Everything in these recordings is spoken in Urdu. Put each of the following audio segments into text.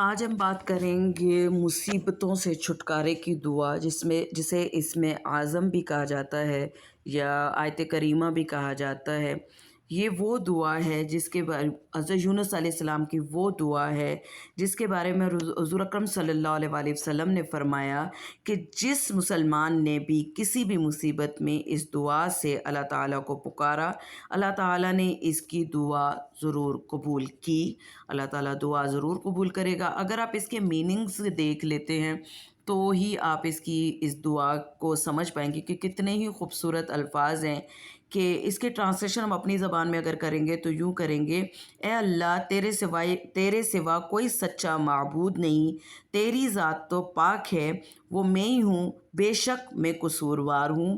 آج ہم بات کریں گے مصیبتوں سے چھٹکارے کی دعا، جسے اسم اعظم بھی کہا جاتا ہے یا آیت کریمہ بھی کہا جاتا ہے۔ یہ وہ دعا ہے جس کے بارے حضرت یونس علیہ السلام کی وہ دعا ہے جس کے بارے میں حضور اکرم صلی اللہ علیہ وآلہ وسلم نے فرمایا کہ جس مسلمان نے بھی کسی بھی مصیبت میں اس دعا سے اللہ تعالیٰ کو پکارا، اللہ تعالیٰ نے اس کی دعا ضرور قبول کی، اللہ تعالیٰ دعا ضرور قبول کرے گا۔ اگر آپ اس کے میننگز دیکھ لیتے ہیں تو ہی آپ اس دعا کو سمجھ پائیں گے کہ کتنے ہی خوبصورت الفاظ ہیں کہ اس کے ٹرانسلیشن ہم اپنی زبان میں اگر کریں گے تو یوں کریں گے: اے اللہ، تیرے سوا کوئی سچا معبود نہیں، تیری ذات تو پاک ہے، وہ میں ہی ہوں، بے شک میں قصوروار ہوں،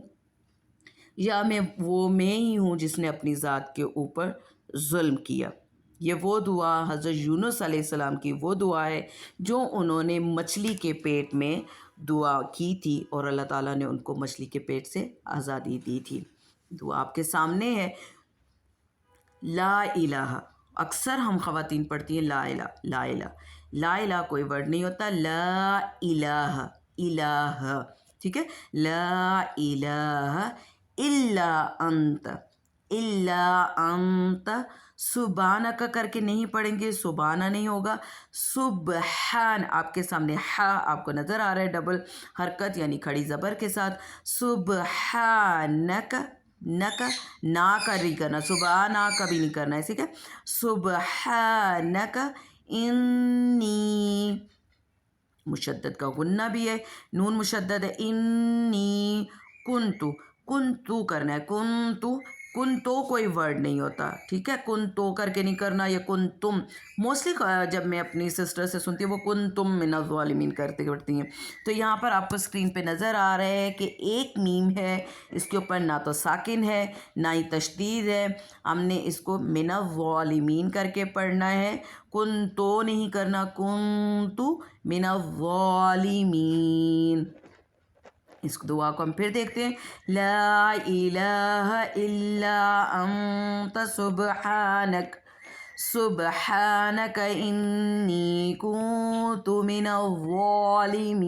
یا میں ہی ہوں جس نے اپنی ذات کے اوپر ظلم کیا۔ یہ وہ دعا حضرت یونس علیہ السلام کی وہ دعا ہے جو انہوں نے مچھلی کے پیٹ میں دعا کی تھی اور اللہ تعالیٰ نے ان کو مچھلی کے پیٹ سے آزادی دی تھی۔ دعا آپ کے سامنے ہے: لا الہ۔ اکثر ہم خواتین پڑھتی ہیں لا الہ، لا الہ، لا الہ کوئی ورڈ نہیں ہوتا، لا الہ، الہ، ٹھیک ہے؟ لا الہ الا انت، الا انت، سبحانک کر کے نہیں پڑھیں گے، سبحانہ نہیں ہوگا، سبحان، آپ کے سامنے ہا آپ کو نظر آ رہا ہے ڈبل حرکت یعنی کھڑی زبر کے ساتھ، سبحانک، نک، نا کا نہیں کرنا، سبحانہ کا بھی نہیں کرنا ہے، ٹھیک ہے؟ سبحانک انی، مشدد کا غنہ بھی ہے، نون مشدد ہے، انی کنتو، کنتو کرنا ہے، کنتو کوئی ورڈ نہیں ہوتا، ٹھیک ہے؟ کنتو کر کے نہیں کرنا، یا کنتم، موسٹلی جب میں اپنی سسٹر سے سنتی ہوں وہ کنتم من الظالمین کرتی ہیں، تو یہاں پر آپ کو اسکرین پہ نظر آ رہا ہے کہ ایک میم ہے، اس کے اوپر نہ تو ساکن ہے نہ ہی تشدید ہے، ہم نے اس کو من الظالمین کر کے پڑھنا ہے، کنتو نہیں کرنا، کنتو من الظالمین۔ اس دعا کو ہم پھر دیکھتے ہیں: لا الہ الا انت سبحانک، سبحانک انی کنت من الظالمین۔